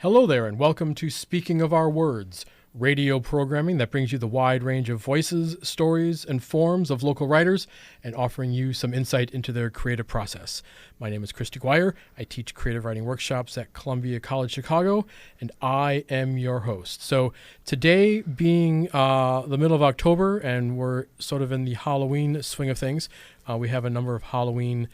Hello there, and welcome to Speaking of Our Words, radio programming that brings you the wide range of voices, stories, and forms of local writers, and offering you some insight into their creative process. My name is Chris Dequire. I teach creative writing workshops at Columbia College Chicago, and I am your host. So today being the middle of October, and we're sort of in the Halloween swing of things, we have a number of Halloween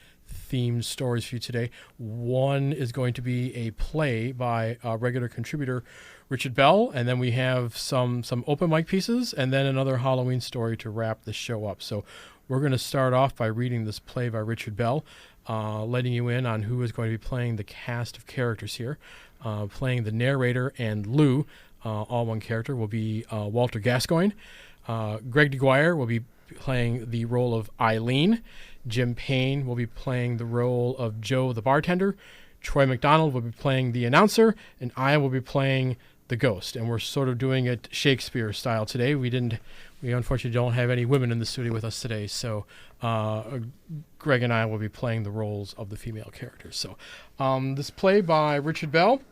themed stories for you today. One is going to be a play by regular contributor Richard Bell, and then we have some open mic pieces, and then another Halloween story to wrap the show up. So we're going to start off by reading this play by Richard Bell, letting you in on who is going to be playing the cast of characters here. Playing the narrator and Lou, all one character, will be Walter Gascoigne. Greg Dequire will be playing the role of Eileen. Jim Payne will be playing the role of Joe the bartender. Troy McDonald will be playing the announcer, and I will be playing the ghost. And we're sort of doing it Shakespeare style today. We unfortunately don't have any women in the studio with us today, so Greg and I will be playing the roles of the female characters. So this play by Richard Bell.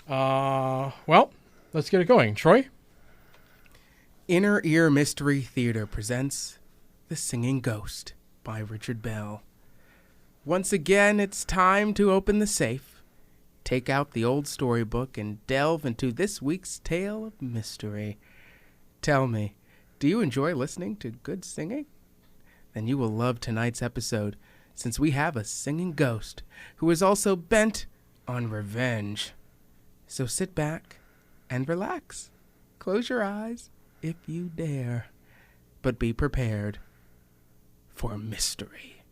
Well, let's get it going. Troy? Inner Ear Mystery Theater presents The Singing Ghost by Richard Bell. Once again, it's time to open the safe, take out the old storybook, and delve into this week's tale of mystery. Tell me, do you enjoy listening to good singing? Then you will love tonight's episode, since we have a singing ghost who is also bent on revenge. So sit back and relax. Close your eyes if you dare, but be prepared for mystery.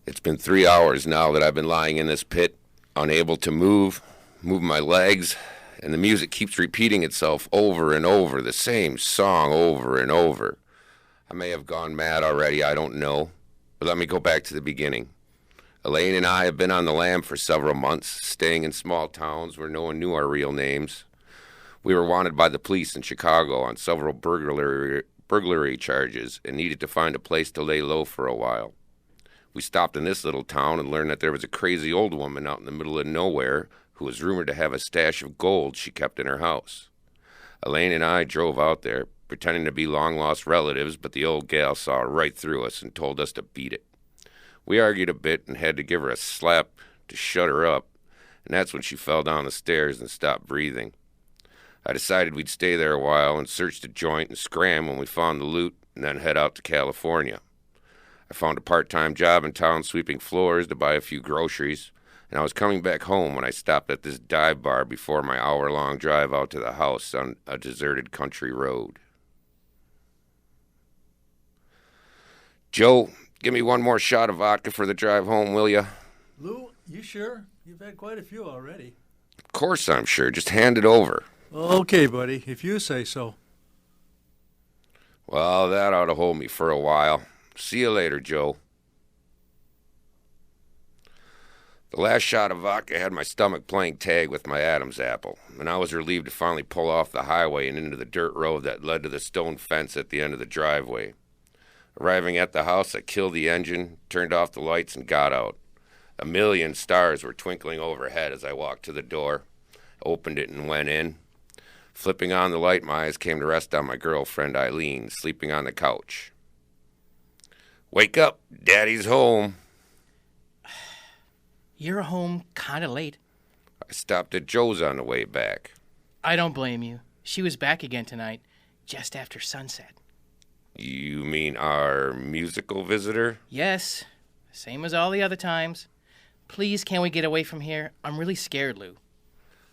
It's been 3 hours now that I've been lying in this pit, unable to move my legs, and the music keeps repeating itself over and over, the same song over and over. I may have gone mad already, I don't know, but let me go back to the beginning. Elaine and I have been on the lam for several months, staying in small towns where no one knew our real names. We were wanted by the police in Chicago on several burglary charges and needed to find a place to lay low for a while. We stopped in this little town and learned that there was a crazy old woman out in the middle of nowhere who was rumored to have a stash of gold she kept in her house. Elaine and I drove out there, pretending to be long-lost relatives, but the old gal saw right through us and told us to beat it. We argued a bit and had to give her a slap to shut her up, and that's when she fell down the stairs and stopped breathing. I decided we'd stay there a while and search the joint and scram when we found the loot and then head out to California. I found a part-time job in town sweeping floors to buy a few groceries, and I was coming back home when I stopped at this dive bar before my hour-long drive out to the house on a deserted country road. Joe, give me one more shot of vodka for the drive home, will ya? Lou, you sure? You've had quite a few already. Of course I'm sure. Just hand it over. Okay, buddy, if you say so. Well, that ought to hold me for a while. See you later, Joe. The last shot of vodka had my stomach playing tag with my Adam's apple, and I was relieved to finally pull off the highway and into the dirt road that led to the stone fence at the end of the driveway. Arriving at the house, I killed the engine, turned off the lights, and got out. A million stars were twinkling overhead as I walked to the door, opened it, and went in. Flipping on the light, my eyes came to rest on my girlfriend, Eileen, sleeping on the couch. Wake up, Daddy's home. You're home kind of late. I stopped at Joe's on the way back. I don't blame you. She was back again tonight, just after sunset. You mean our musical visitor? Yes, same as all the other times. Please, can we get away from here? I'm really scared, Lou.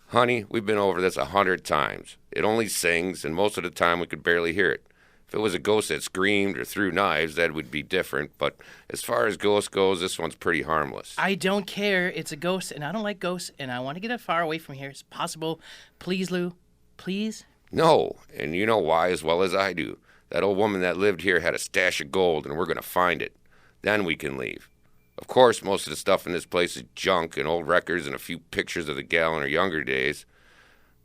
Honey, we've been over this 100 times. It only sings, and most of the time we could barely hear it. If it was a ghost that screamed or threw knives, that would be different. But as far as ghosts goes, this one's pretty harmless. I don't care. It's a ghost, and I don't like ghosts, and I want to get as far away from here as possible. Please, Lou. Please? No, and you know why as well as I do. That old woman that lived here had a stash of gold, and we're going to find it. Then we can leave. Of course, most of the stuff in this place is junk and old records and a few pictures of the gal in her younger days.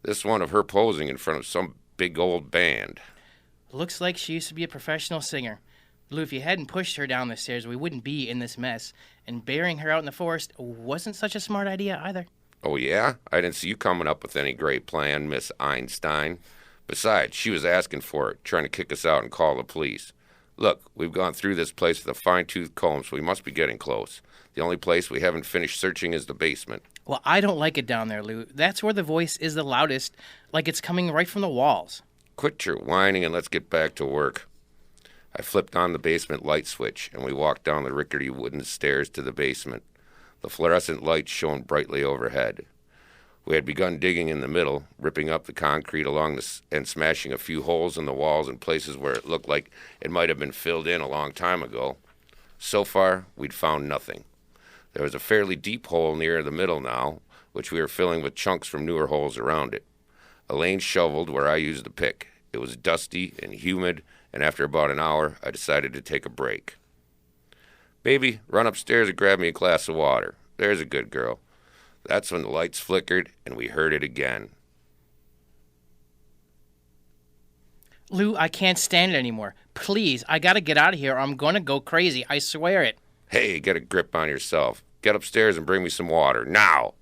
This one of her posing in front of some big old band. Looks like she used to be a professional singer. Lou, if you hadn't pushed her down the stairs, we wouldn't be in this mess. And burying her out in the forest wasn't such a smart idea either. Oh, yeah? I didn't see you coming up with any great plan, Miss Einstein. Besides, she was asking for it, trying to kick us out and call the police. Look, we've gone through this place with a fine-tooth comb, so we must be getting close. The only place we haven't finished searching is the basement. Well, I don't like it down there, Lou. That's where the voice is the loudest, like it's coming right from the walls. Quit your whining and let's get back to work. I flipped on the basement light switch, and we walked down the rickety wooden stairs to the basement. The fluorescent lights shone brightly overhead. We had begun digging in the middle, ripping up the concrete along and smashing a few holes in the walls in places where it looked like it might have been filled in a long time ago. So far, we'd found nothing. There was a fairly deep hole near the middle now, which we were filling with chunks from newer holes around it. Elaine shoveled where I used the pick. It was dusty and humid, and after about an hour, I decided to take a break. Baby, run upstairs and grab me a glass of water. There's a good girl. That's when the lights flickered, and we heard it again. Lou, I can't stand it anymore. Please, I gotta get out of here or I'm gonna go crazy. I swear it. Hey, get a grip on yourself. Get upstairs and bring me some water, now!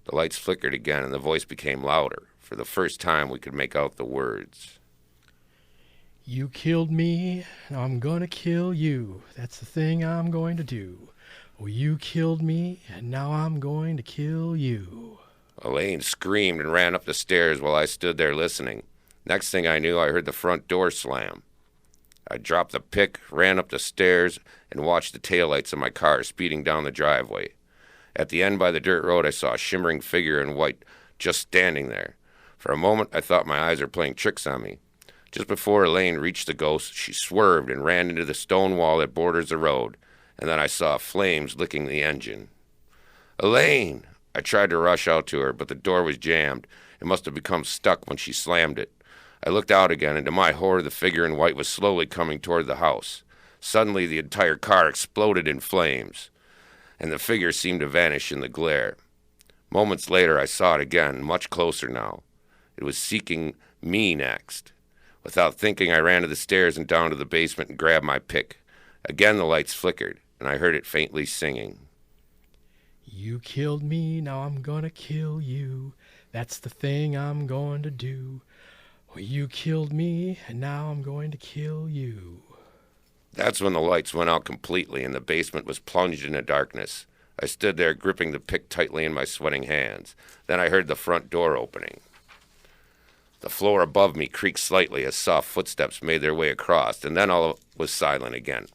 The lights flickered again, and the voice became louder. For the first time, we could make out the words. You killed me, now I'm gonna kill you. That's the thing I'm going to do. Oh, you killed me, and now I'm going to kill you. Elaine screamed and ran up the stairs while I stood there listening. Next thing I knew, I heard the front door slam. I dropped the pick, ran up the stairs, and watched the taillights of my car speeding down the driveway. At the end by the dirt road, I saw a shimmering figure in white just standing there. For a moment, I thought my eyes were playing tricks on me. Just before Elaine reached the ghost, she swerved and ran into the stone wall that borders the road, and then I saw flames licking the engine. Elaine! I tried to rush out to her, but the door was jammed. It must have become stuck when she slammed it. I looked out again, and to my horror, the figure in white was slowly coming toward the house. Suddenly, the entire car exploded in flames, and the figure seemed to vanish in the glare. Moments later, I saw it again, much closer now. It was seeking me next. Without thinking, I ran to the stairs and down to the basement and grabbed my pick. Again, the lights flickered, and I heard it faintly singing. You killed me, now I'm gonna kill you. That's the thing I'm going to do. Oh, you killed me, and now I'm going to kill you. That's when the lights went out completely, and the basement was plunged into darkness. I stood there, gripping the pick tightly in my sweating hands. Then I heard the front door opening. The floor above me creaked slightly as soft footsteps made their way across, and then all was silent again.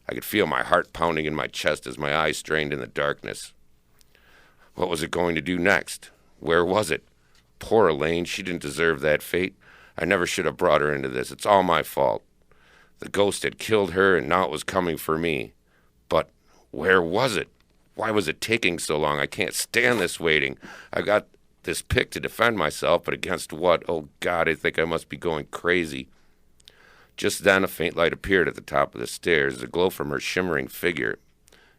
I could feel my heart pounding in my chest as my eyes strained in the darkness. What was it going to do next? Where was it? Poor Elaine, she didn't deserve that fate. I never should have brought her into this. It's all my fault. The ghost had killed her, and now it was coming for me. But where was it? Why was it taking so long? I can't stand this waiting. I got this pick to defend myself, but against what? Oh, God, I think I must be going crazy. Just then, a faint light appeared at the top of the stairs, a glow from her shimmering figure.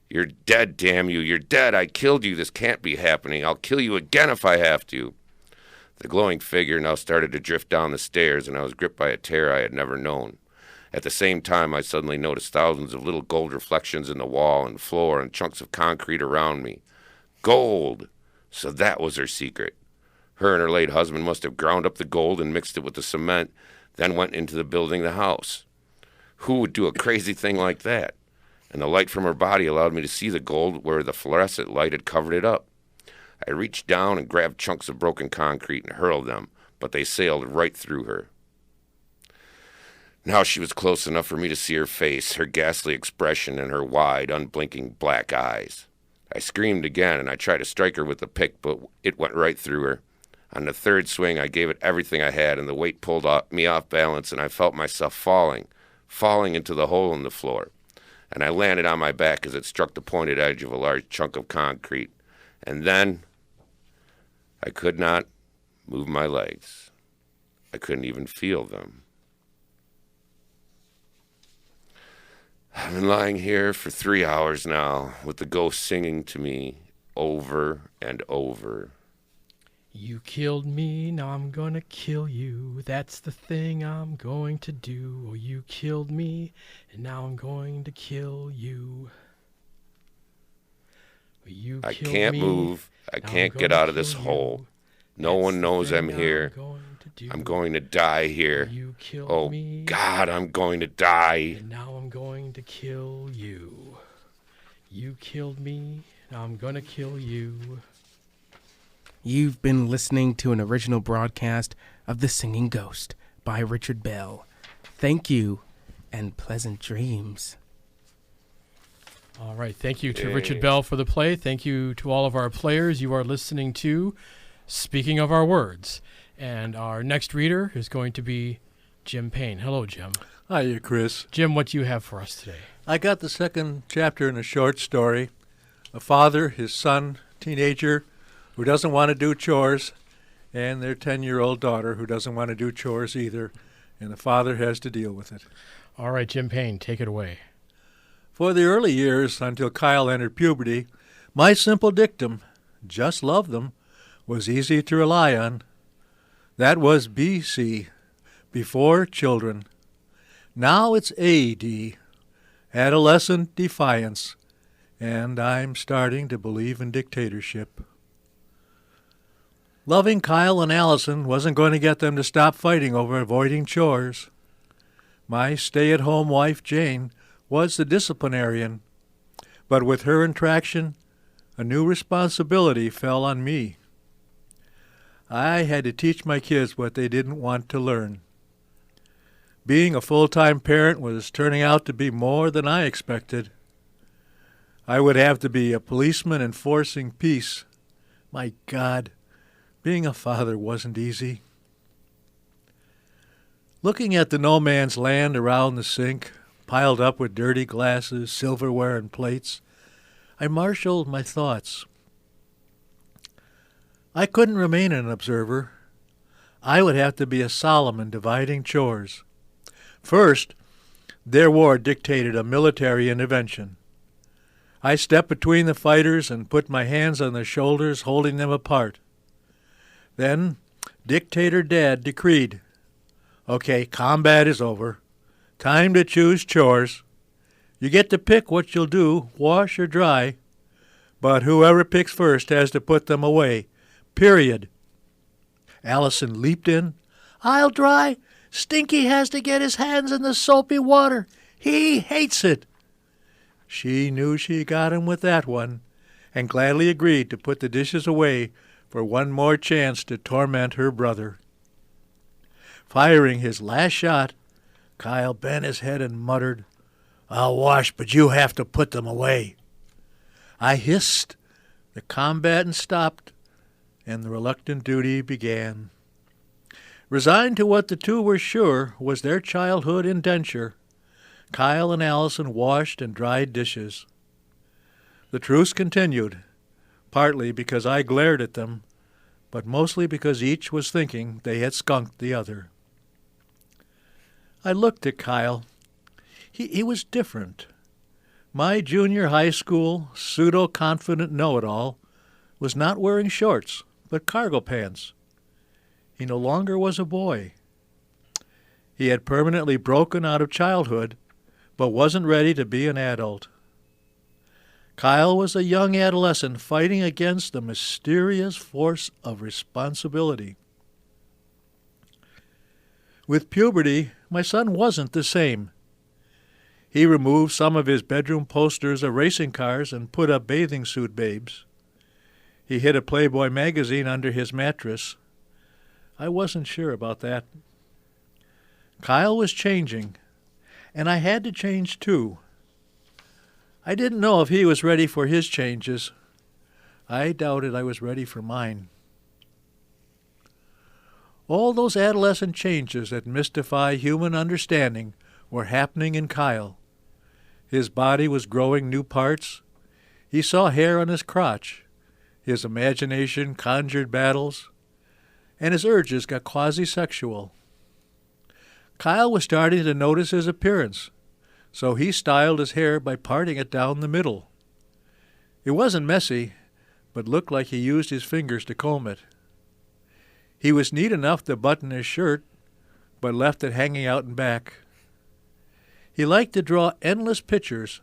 You're dead, damn you. You're dead. I killed you. This can't be happening. I'll kill you again if I have to. The glowing figure now started to drift down the stairs, and I was gripped by a terror I had never known. At the same time, I suddenly noticed thousands of little gold reflections in the wall and floor and chunks of concrete around me. Gold! So that was her secret. Her and her late husband must have ground up the gold and mixed it with the cement, then went into building the house. Who would do a crazy thing like that? And the light from her body allowed me to see the gold where the fluorescent light had covered it up. I reached down and grabbed chunks of broken concrete and hurled them, but they sailed right through her. Now she was close enough for me to see her face, her ghastly expression, and her wide, unblinking black eyes. I screamed again, and I tried to strike her with the pick, but it went right through her. On the third swing, I gave it everything I had, and the weight pulled me off balance, and I felt myself falling into the hole in the floor. And I landed on my back as it struck the pointed edge of a large chunk of concrete. And then I could not move my legs. I couldn't even feel them. I've been lying here for 3 hours now, with the ghost singing to me over and over. You killed me, now I'm gonna kill you. That's the thing I'm going to do. Oh, you killed me, and now I'm going to kill you. You I killed can't me, move. I now I'm can't get gonna out of this kill hole. you. No That's one the knows I'm thing here. going to do. I'm going to die here. You killed Oh, me, God, I'm going to die. and now I'm going to kill you. You killed me, now I'm gonna kill you. You've been listening to an original broadcast of The Singing Ghost by Richard Bell. Thank you, and pleasant dreams. All right, thank you to Yay. Richard Bell for the play. Thank you to all of our players. You are listening to Speaking of Our Words. And our next reader is going to be Jim Payne. Hello, Jim. Hiya, Chris. Jim, what do you have for us today? I got the second chapter in a short story. A father, his son, teenager, who doesn't want to do chores, and their 10-year-old daughter who doesn't want to do chores either, and the father has to deal with it. All right, Jim Payne, take it away. For the early years, until Kyle entered puberty, my simple dictum, just love them, was easy to rely on. That was BC, before children. Now it's AD, adolescent defiance, and I'm starting to believe in dictatorship. Loving Kyle and Allison wasn't going to get them to stop fighting over avoiding chores. My stay-at-home wife, Jane, was the disciplinarian, but with her interaction, a new responsibility fell on me. I had to teach my kids what they didn't want to learn. Being a full-time parent was turning out to be more than I expected. I would have to be a policeman enforcing peace. My God, being a father wasn't easy. Looking at the no man's land around the sink, piled up with dirty glasses, silverware, and plates, I marshaled my thoughts. I couldn't remain an observer. I would have to be a Solomon dividing chores. First, their war dictated a military intervention. I stepped between the fighters and put my hands on their shoulders, holding them apart. Then, Dictator Dad decreed, "Okay, combat is over. Time to choose chores. You get to pick what you'll do, wash or dry, but whoever picks first has to put them away. Period." Allison leaped in. "I'll dry. Stinky has to get his hands in the soapy water. He hates it." She knew she got him with that one, and gladly agreed to put the dishes away for one more chance to torment her brother. Firing his last shot, Kyle bent his head and muttered, "I'll wash, but you have to put them away." I hissed. The combatant stopped, and the reluctant duty began. Resigned to what the two were sure was their childhood indenture, Kyle and Allison washed and dried dishes. The truce continued, partly because I glared at them, but mostly because each was thinking they had skunked the other. I looked at Kyle. He was different. My junior high school pseudo-confident know-it-all was not wearing shorts, but cargo pants. He no longer was a boy. He had permanently broken out of childhood, but wasn't ready to be an adult. Kyle was a young adolescent fighting against the mysterious force of responsibility. With puberty, my son wasn't the same. He removed some of his bedroom posters of racing cars and put up bathing suit babes. He hid a Playboy magazine under his mattress. I wasn't sure about that. Kyle was changing, and I had to change too. I didn't know if he was ready for his changes. I doubted I was ready for mine. All those adolescent changes that mystify human understanding were happening in Kyle. His body was growing new parts. He saw hair on his crotch. His imagination conjured battles, and his urges got quasi-sexual. Kyle was starting to notice his appearance, so he styled his hair by parting it down the middle. It wasn't messy, but looked like he used his fingers to comb it. He was neat enough to button his shirt, but left it hanging out in back. He liked to draw endless pictures,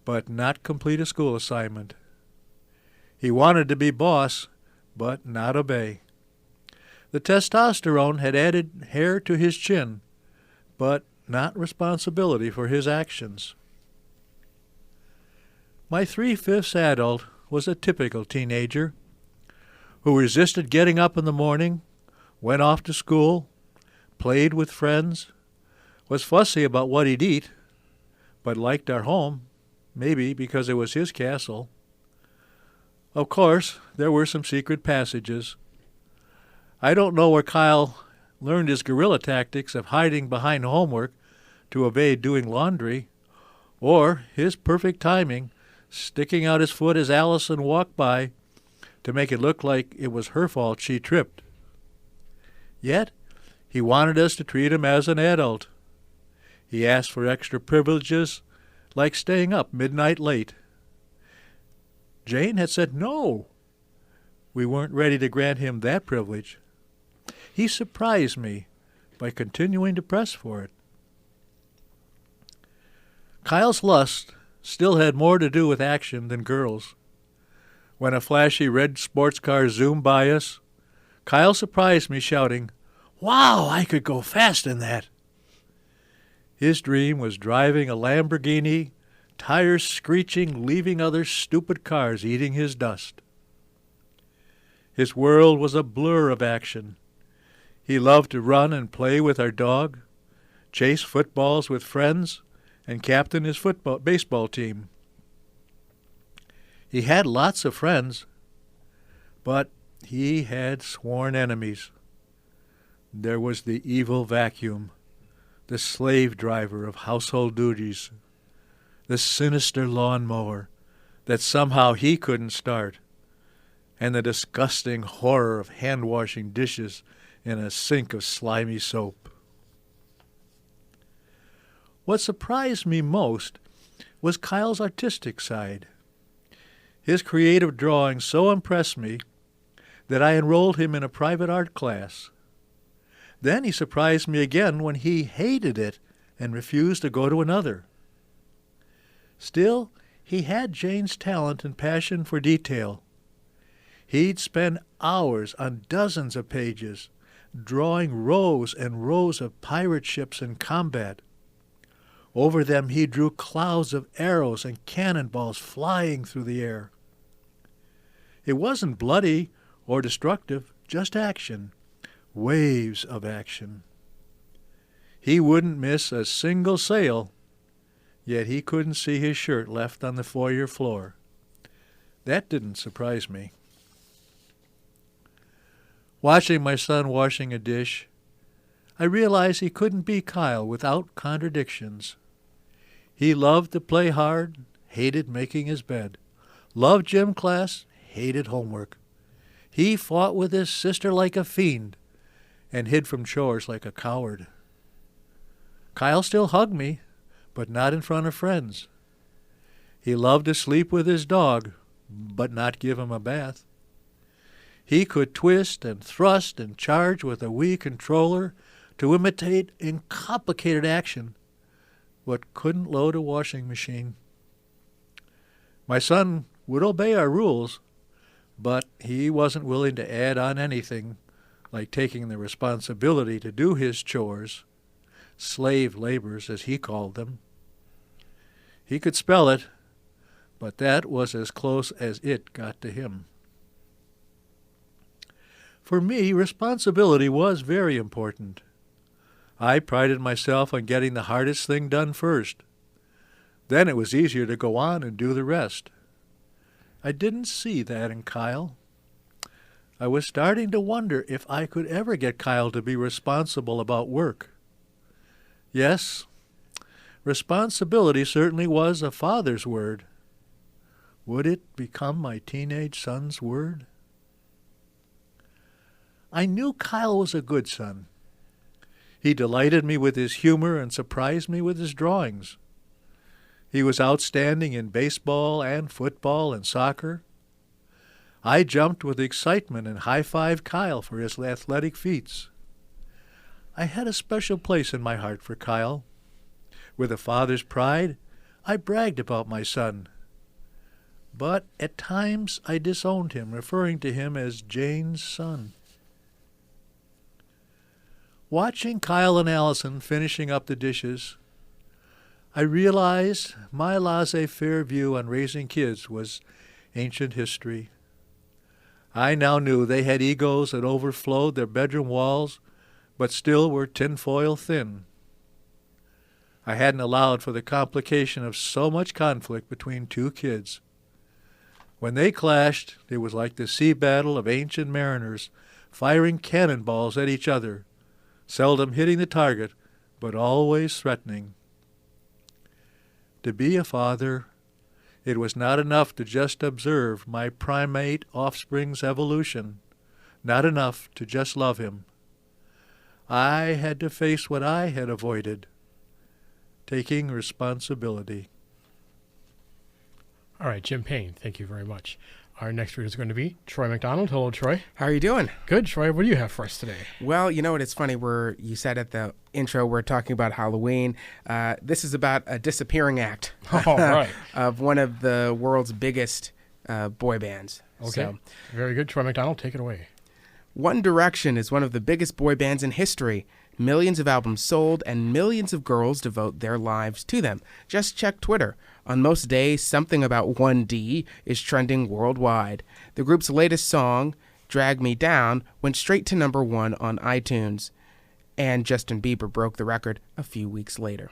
but not complete a school assignment. He wanted to be boss, but not obey. The testosterone had added hair to his chin, but not responsibility for his actions. My 3/5 adult was a typical teenager who resisted getting up in the morning, went off to school, played with friends, was fussy about what he'd eat, but liked our home, maybe because it was his castle. Of course, there were some secret passages. I don't know where Kyle learned his guerrilla tactics of hiding behind homework to evade doing laundry, or his perfect timing, sticking out his foot as Allison walked by to make it look like it was her fault she tripped. Yet, he wanted us to treat him as an adult. He asked for extra privileges, like staying up midnight late. Jane had said no. We weren't ready to grant him that privilege. He surprised me by continuing to press for it. Kyle's lust still had more to do with action than girls. When a flashy red sports car zoomed by us, Kyle surprised me shouting, "Wow, I could go fast in that!" His dream was driving a Lamborghini, tires screeching, leaving other stupid cars eating his dust. His world was a blur of action. He loved to run and play with our dog, chase footballs with friends, and captain his baseball team. He had lots of friends, but he had sworn enemies. There was the evil vacuum, the slave driver of household duties, the sinister lawnmower that somehow he couldn't start, and the disgusting horror of hand-washing dishes in a sink of slimy soap. What surprised me most was Kyle's artistic side. His creative drawing so impressed me that I enrolled him in a private art class. Then he surprised me again when he hated it and refused to go to another. Still, he had Jane's talent and passion for detail. He'd spend hours on dozens of pages, drawing rows and rows of pirate ships in combat. Over them he drew clouds of arrows and cannonballs flying through the air. It wasn't bloody or destructive, just action, waves of action. He wouldn't miss a single sail, yet he couldn't see his shirt left on the foyer floor. That didn't surprise me. Watching my son washing a dish, I realized he couldn't be Kyle without contradictions. He loved to play hard, hated making his bed, loved gym class, hated homework. He fought with his sister like a fiend and hid from chores like a coward. Kyle still hugged me, but not in front of friends. He loved to sleep with his dog, but not give him a bath. He could twist and thrust and charge with a Wii controller to imitate complicated action, but couldn't load a washing machine. My son would obey our rules, but he wasn't willing to add on anything, like taking the responsibility to do his chores, slave labors as he called them. He could spell it, but that was as close as it got to him. For me, responsibility was very important. I prided myself on getting the hardest thing done first. Then it was easier to go on and do the rest. I didn't see that in Kyle. I was starting to wonder if I could ever get Kyle to be responsible about work. Yes, responsibility certainly was a father's word. Would it become my teenage son's word? I knew Kyle was a good son. He delighted me with his humor and surprised me with his drawings. He was outstanding in baseball and football and soccer. I jumped with excitement and high-fived Kyle for his athletic feats. I had a special place in my heart for Kyle. With a father's pride, I bragged about my son. But at times I disowned him, referring to him as Jane's son. Watching Kyle and Allison finishing up the dishes, I realized my laissez-faire view on raising kids was ancient history. I now knew they had egos that overflowed their bedroom walls, but still were tinfoil thin. I hadn't allowed for the complication of so much conflict between two kids. When they clashed, it was like the sea battle of ancient mariners firing cannonballs at each other, seldom hitting the target, but always threatening. To be a father, it was not enough to just observe my primate offspring's evolution, not enough to just love him. I had to face what I had avoided, taking responsibility. All right, Jim Payne, thank you very much. Our next reader is going to be Troy McDonald. Hello, Troy. How are you doing? Good, Troy. What do you have for us today? Well, you know what? It's funny. You said at the intro we're talking about Halloween. This is about a disappearing act All right. of one of the world's biggest boy bands. Okay. So, very good. Troy McDonald, take it away. One Direction is one of the biggest boy bands in history. Millions of albums sold, and millions of girls devote their lives to them. Just check Twitter. On most days, something about 1D is trending worldwide. The group's latest song, Drag Me Down, went straight to number 1 on iTunes, and Justin Bieber broke the record a few weeks later.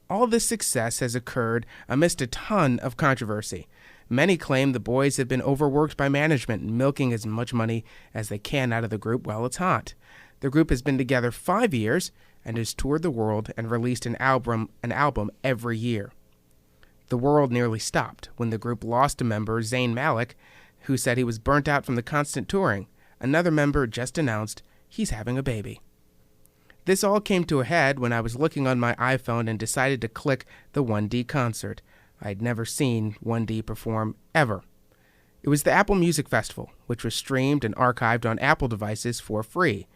All this success has occurred amidst a ton of controversy. Many claim the boys have been overworked by management, milking as much money as they can out of the group while it's hot. The group has been together 5 years and has toured the world and released an album every year. The world nearly stopped when the group lost a member, Zayn Malik, who said he was burnt out from the constant touring. Another member just announced he's having a baby. This all came to a head when I was looking on my iPhone and decided to click the 1D concert. I'd never seen 1D perform ever. It was the Apple Music Festival, which was streamed and archived on Apple devices for free.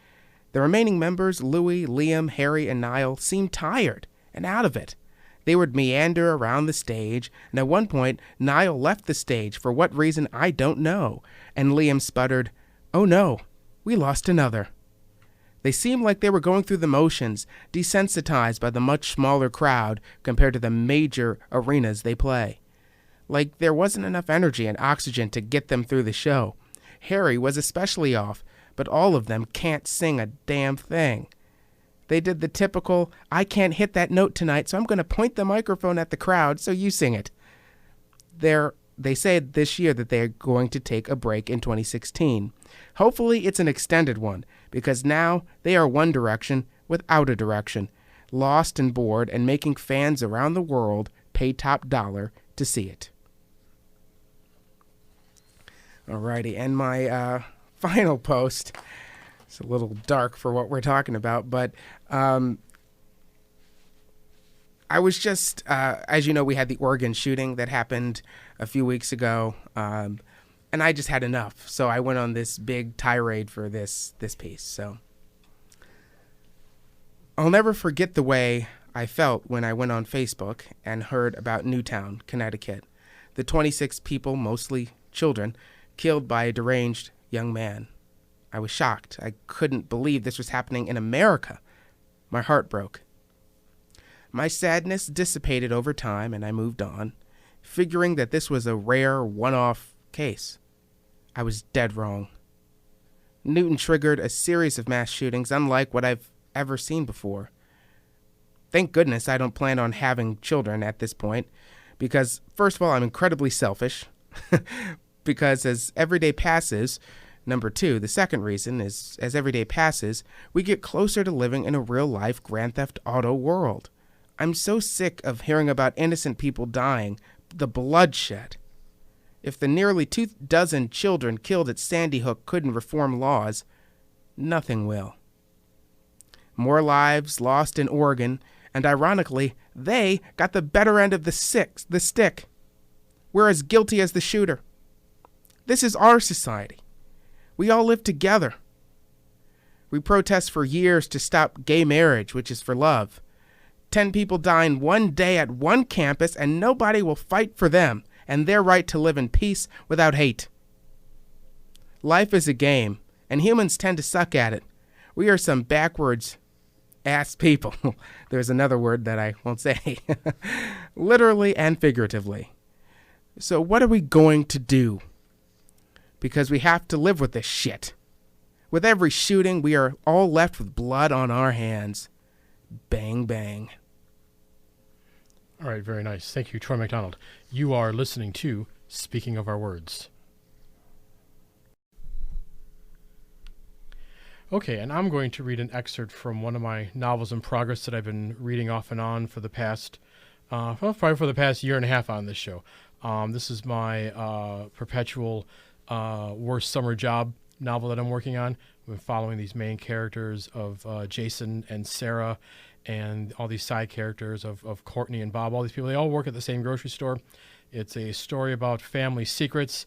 The remaining members, Louis, Liam, Harry, and Niall, seemed tired and out of it. They would meander around the stage, and at one point, Niall left the stage for what reason I don't know, and Liam sputtered, "Oh no, we lost another." They seemed like they were going through the motions, desensitized by the much smaller crowd compared to the major arenas they play. Like there wasn't enough energy and oxygen to get them through the show. Harry was especially off, but all of them can't sing a damn thing. They did the typical, I can't hit that note tonight, so I'm going to point the microphone at the crowd so you sing it. They said this year that they are going to take a break in 2016. Hopefully it's an extended one, because now they are One Direction without a direction, lost and bored and making fans around the world pay top dollar to see it. Alrighty, and my final post. It's a little dark for what we're talking about, but I was just, as you know, we had the Oregon shooting that happened a few weeks ago, and I just had enough. So I went on this big tirade for this piece. So I'll never forget the way I felt when I went on Facebook and heard about Newtown, Connecticut. The 26 people, mostly children, killed by a deranged young man. I was shocked. I couldn't believe this was happening in America. My heart broke. My sadness dissipated over time, and I moved on, figuring that this was a rare, one-off case. I was dead wrong. Newton triggered a series of mass shootings unlike what I've ever seen before. Thank goodness I don't plan on having children at this point, because, first of all, I'm incredibly selfish, because as every day passes... Number 2, the second reason is, as every day passes, we get closer to living in a real-life Grand Theft Auto world. I'm so sick of hearing about innocent people dying, the bloodshed. If the nearly 24 children killed at Sandy Hook couldn't reform laws, nothing will. More lives lost in Oregon, and ironically, they got the better end of the stick. We're as guilty as the shooter. This is our society. We all live together. We protest for years to stop gay marriage, which is for love. 10 people die in one day at one campus, and nobody will fight for them and their right to live in peace without hate. Life is a game, and humans tend to suck at it. We are some backwards ass people. There's another word that I won't say. Literally and figuratively. So what are we going to do? Because we have to live with this shit. With every shooting, we are all left with blood on our hands. Bang, bang. All right, very nice. Thank you, Troy McDonald. You are listening to Speaking of Our Words. Okay, and I'm going to read an excerpt from one of my novels in progress that I've been reading off and on for the past, probably for the past year and a half on this show. This is my perpetual worst summer job novel that I'm working on. We're following these main characters of Jason and Sarah and all these side characters of Courtney and Bob. All these people, they all work at the same grocery store. It's a story about family secrets.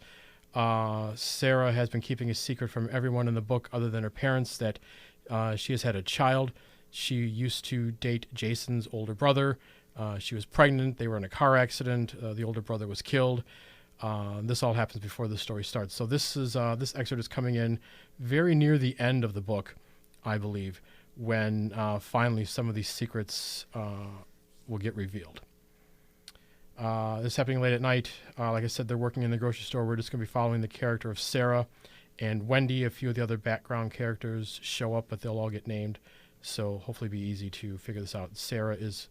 Sarah has been keeping a secret from everyone in the book other than her parents that she has had a child. She used to date Jason's older brother. She was pregnant. They were in a car accident. The older brother was killed. This all happens before the story starts. So this excerpt is coming in very near the end of the book, I believe, when finally some of these secrets will get revealed. This is happening late at night. Like I said, they're working in the grocery store. We're just going to be following the character of Sarah and Wendy. A few of the other background characters show up, but they'll all get named. So hopefully be easy to figure this out. Sarah is,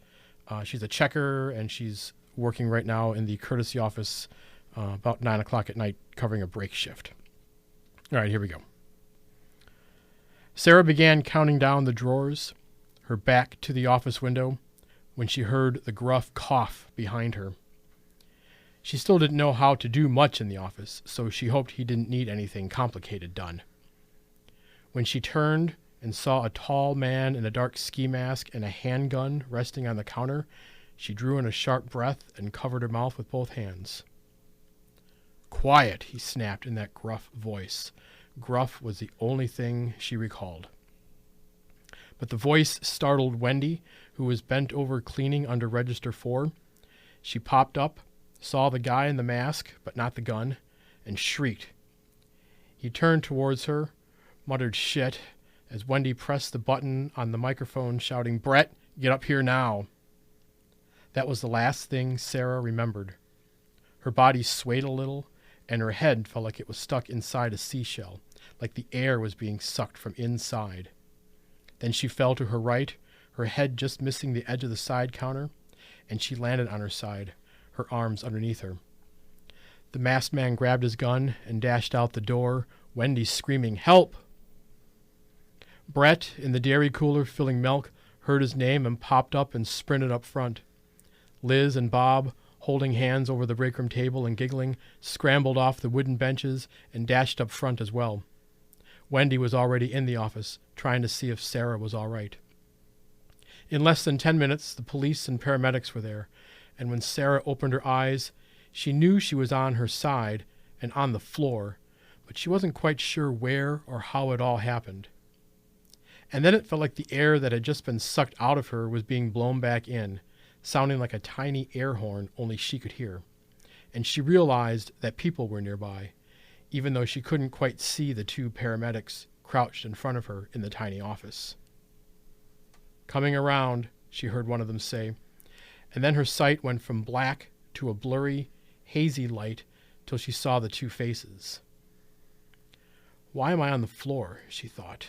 she's a checker, and she's working right now in the courtesy office about 9 o'clock at night, covering a break shift. All right, here we go. Sarah began counting down the drawers, her back to the office window, when she heard the gruff cough behind her. She still didn't know how to do much in the office, so she hoped he didn't need anything complicated done. When she turned and saw a tall man in a dark ski mask and a handgun resting on the counter, she drew in a sharp breath and covered her mouth with both hands. "Quiet," he snapped in that gruff voice. Gruff was the only thing she recalled. But the voice startled Wendy, who was bent over cleaning under Register 4. She popped up, saw the guy in the mask, but not the gun, and shrieked. He turned towards her, muttered shit, as Wendy pressed the button on the microphone, shouting, "Brett, get up here now." That was the last thing Sarah remembered. Her body swayed a little, and her head felt like it was stuck inside a seashell, like the air was being sucked from inside. Then she fell to her right, her head just missing the edge of the side counter, and she landed on her side, her arms underneath her. The masked man grabbed his gun and dashed out the door, Wendy screaming, "Help!" Brett, in the dairy cooler filling milk, heard his name and popped up and sprinted up front. Liz and Bob, holding hands over the break room table and giggling, scrambled off the wooden benches and dashed up front as well. Wendy was already in the office, trying to see if Sarah was all right. In less than 10 minutes, the police and paramedics were there, and when Sarah opened her eyes, she knew she was on her side and on the floor, but she wasn't quite sure where or how it all happened. And then it felt like the air that had just been sucked out of her was being blown back in, sounding like a tiny air horn only she could hear. And she realized that people were nearby, even though she couldn't quite see the two paramedics crouched in front of her in the tiny office. "Coming around," she heard one of them say, and then her sight went from black to a blurry, hazy light till she saw the two faces. "Why am I on the floor?" she thought.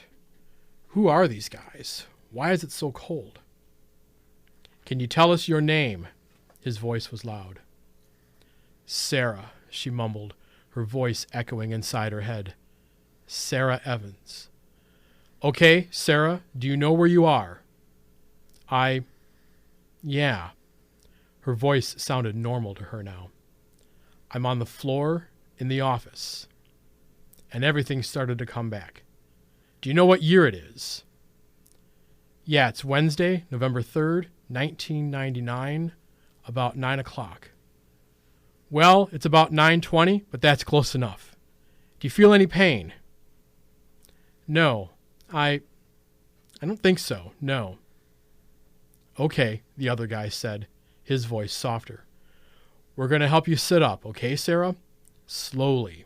"Who are these guys? Why is it so cold?" "Can you tell us your name?" His voice was loud. "Sarah," she mumbled, her voice echoing inside her head. "Sarah Evans." "Okay, Sarah, do you know where you are?" Yeah." Her voice sounded normal to her now. "I'm on the floor in the office." And everything started to come back. "Do you know what year it is?" "Yeah, it's Wednesday, November 3rd, 1999, about 9 o'clock. "Well, it's about 9:20, but that's close enough." Do you feel any pain? No, I don't think so, no. Okay, the other guy said, his voice softer. We're going to help you sit up, okay, Sarah? Slowly.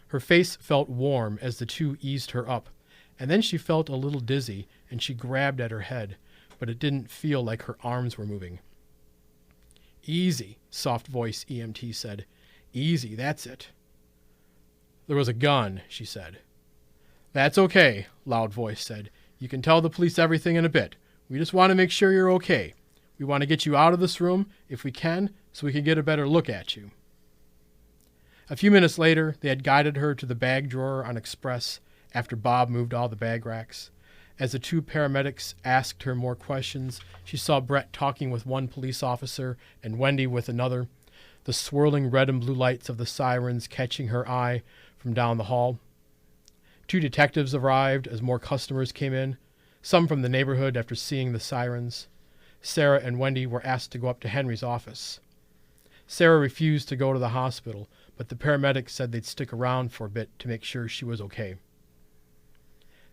Her face felt warm as the two eased her up, and then she felt a little dizzy, and she grabbed at her head, but it didn't feel like her arms were moving. Easy, soft voice EMT said. Easy, that's it. There was a gun, she said. That's okay, loud voice said. You can tell the police everything in a bit. We just want to make sure you're okay. We want to get you out of this room, if we can, so we can get a better look at you. A few minutes later, they had guided her to the bag drawer on Express after Bob moved all the bag racks. As the two paramedics asked her more questions, she saw Brett talking with one police officer and Wendy with another, the swirling red and blue lights of the sirens catching her eye from down the hall. 2 detectives arrived as more customers came in, some from the neighborhood after seeing the sirens. Sarah and Wendy were asked to go up to Henry's office. Sarah refused to go to the hospital, but the paramedics said they'd stick around for a bit to make sure she was okay.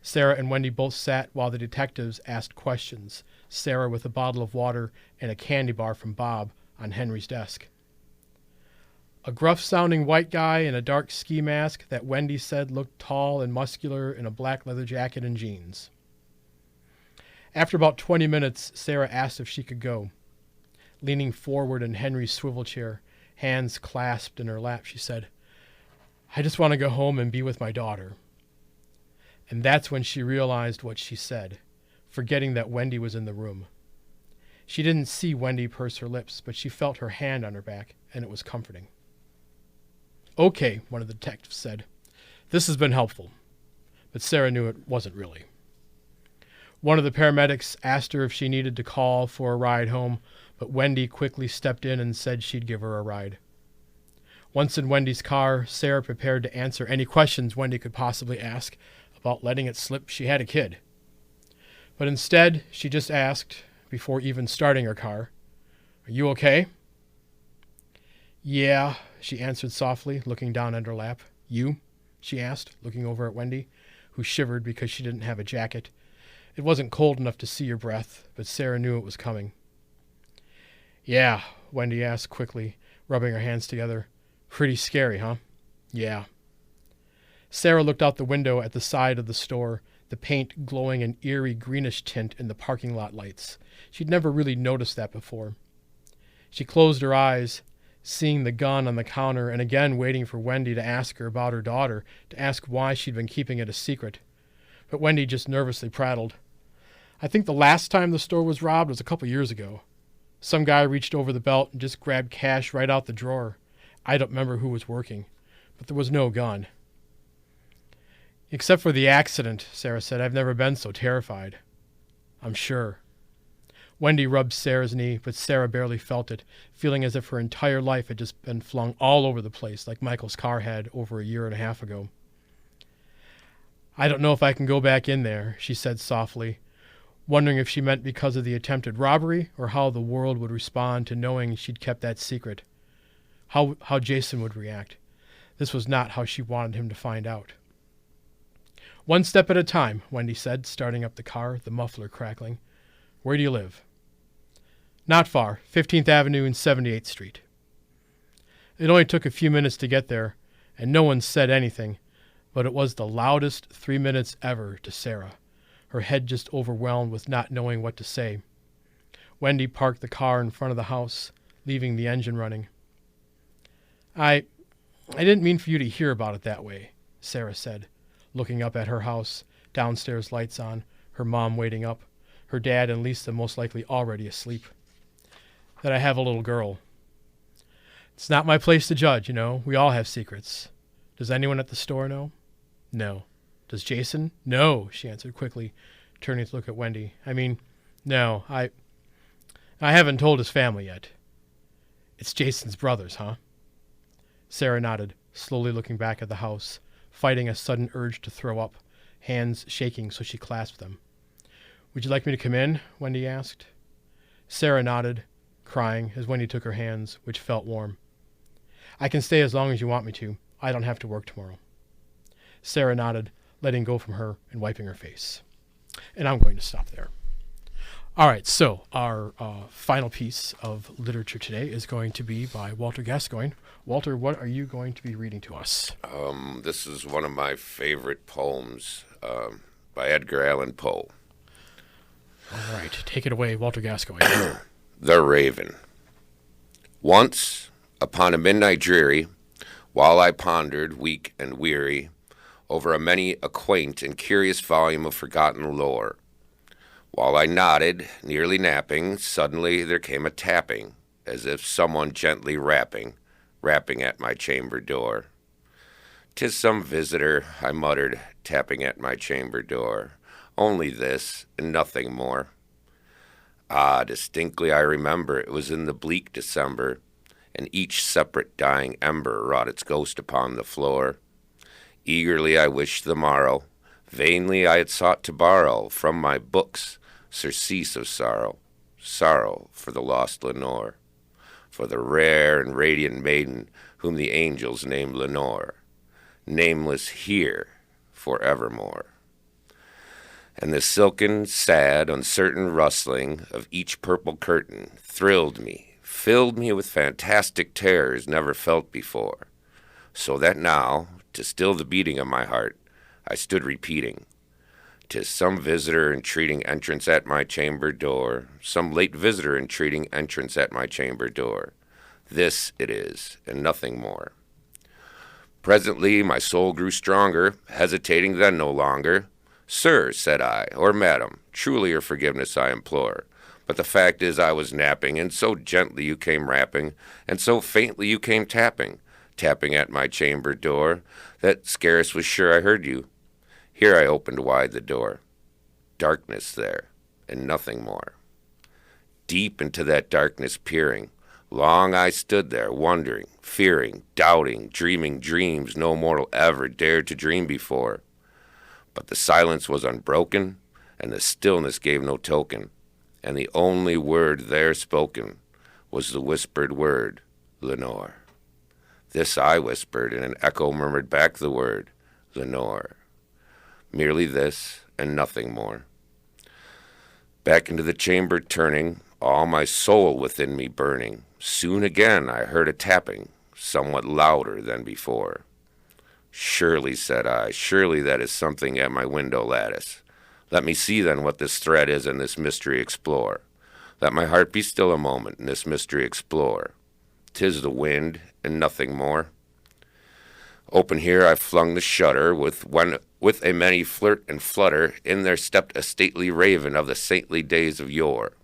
Sarah and Wendy both sat while the detectives asked questions, Sarah with a bottle of water and a candy bar from Bob on Henry's desk. A gruff-sounding white guy in a dark ski mask that Wendy said looked tall and muscular in a black leather jacket and jeans. After about 20 minutes, Sarah asked if she could go. Leaning forward in Henry's swivel chair, hands clasped in her lap, she said, I just want to go home and be with my daughter. And that's when she realized what she said, forgetting that Wendy was in the room. She didn't see Wendy purse her lips, but she felt her hand on her back, and it was comforting. Okay, one of the detectives said. This has been helpful. But Sarah knew it wasn't really. One of the paramedics asked her if she needed to call for a ride home, but Wendy quickly stepped in and said she'd give her a ride. Once in Wendy's car, Sarah prepared to answer any questions Wendy could possibly ask about letting it slip she had a kid. But instead, she just asked, before even starting her car, Are you okay? Yeah, she answered softly, looking down at her lap. You? She asked, looking over at Wendy, who shivered because she didn't have a jacket. It wasn't cold enough to see her breath, but Sarah knew it was coming. Yeah, Wendy asked quickly, rubbing her hands together. Pretty scary, huh? Yeah. Sarah looked out the window at the side of the store, the paint glowing an eerie greenish tint in the parking lot lights. She'd never really noticed that before. She closed her eyes, seeing the gun on the counter and again waiting for Wendy to ask her about her daughter, to ask why she'd been keeping it a secret. But Wendy just nervously prattled. I think the last time the store was robbed was a couple years ago. Some guy reached over the belt and just grabbed cash right out the drawer. I don't remember who was working, but there was no gun. Except for the accident, Sarah said. I've never been so terrified. I'm sure. Wendy rubbed Sarah's knee, but Sarah barely felt it, feeling as if her entire life had just been flung all over the place like Michael's car had over a year and a half ago. I don't know if I can go back in there, she said softly, wondering if she meant because of the attempted robbery or how the world would respond to knowing she'd kept that secret. How Jason would react. This was not how she wanted him to find out. One step at a time, Wendy said, starting up the car, the muffler crackling. Where do you live? Not far, 15th Avenue and 78th Street. It only took a few minutes to get there, and no one said anything, but it was the loudest 3 minutes ever to Sarah, her head just overwhelmed with not knowing what to say. Wendy parked the car in front of the house, leaving the engine running. I didn't mean for you to hear about it that way, Sarah said, looking up at her house, downstairs lights on, her mom waiting up, her dad and Lisa most likely already asleep. That I have a little girl. It's not my place to judge, you know. We all have secrets. Does anyone at the store know? No. Does Jason? No, she answered quickly, turning to look at Wendy. I mean, no, I haven't told his family yet. It's Jason's brothers, huh? Sarah nodded, slowly looking back at the house, fighting a sudden urge to throw up, hands shaking so she clasped them. Would you like me to come in? Wendy asked. Sarah nodded, crying as Wendy took her hands, which felt warm. I can stay as long as you want me to. I don't have to work tomorrow." Sarah nodded, letting go from her and wiping her face. And I'm going to stop there. All right, so our final piece of literature today is going to be by Walter Gascoigne. Walter, what are you going to be reading to us? This is one of my favorite poems by Edgar Allan Poe. All right, take it away, Walter Gascoigne. The Raven. Once, upon a midnight dreary, while I pondered, weak and weary, over a quaint and curious volume of forgotten lore, while I nodded, nearly napping, suddenly there came a tapping, as if someone gently rapping at my chamber door. "'Tis some visitor," I muttered, tapping at my chamber door. "Only this, and nothing more." Ah, distinctly I remember it was in the bleak December, and each separate dying ember wrought its ghost upon the floor. Eagerly I wished the morrow, vainly I had sought to borrow from my books surcease of sorrow, sorrow for the lost Lenore, for the rare and radiant maiden whom the angels named Lenore, nameless here forevermore. And the silken, sad, uncertain rustling of each purple curtain thrilled me, filled me with fantastic terrors never felt before, so that now, to still the beating of my heart, I stood repeating, "'Tis some visitor entreating entrance at my chamber door, some late visitor entreating entrance at my chamber door. This it is, and nothing more." Presently my soul grew stronger, hesitating then no longer. "Sir," said I, "or madam, truly your forgiveness I implore. But the fact is I was napping, and so gently you came rapping, and so faintly you came tapping at my chamber door, that scarce was sure I heard you." Here I opened wide the door. Darkness there, and nothing more. Deep into that darkness peering, long I stood there, wondering, fearing, doubting, dreaming dreams no mortal ever dared to dream before. But the silence was unbroken, and the stillness gave no token, and the only word there spoken was the whispered word, "Lenore." This I whispered, and an echo murmured back the word, "Lenore." Merely this, and nothing more. Back into the chamber turning, all my soul within me burning, soon again I heard a tapping, somewhat louder than before. "Surely," said I, "surely that is something at my window lattice. Let me see then what this threat is and this mystery explore. Let my heart be still a moment and this mystery explore. 'Tis the wind, and nothing more." Open here I flung the shutter, with a many flirt and flutter, in there stepped a stately raven of the saintly days of yore.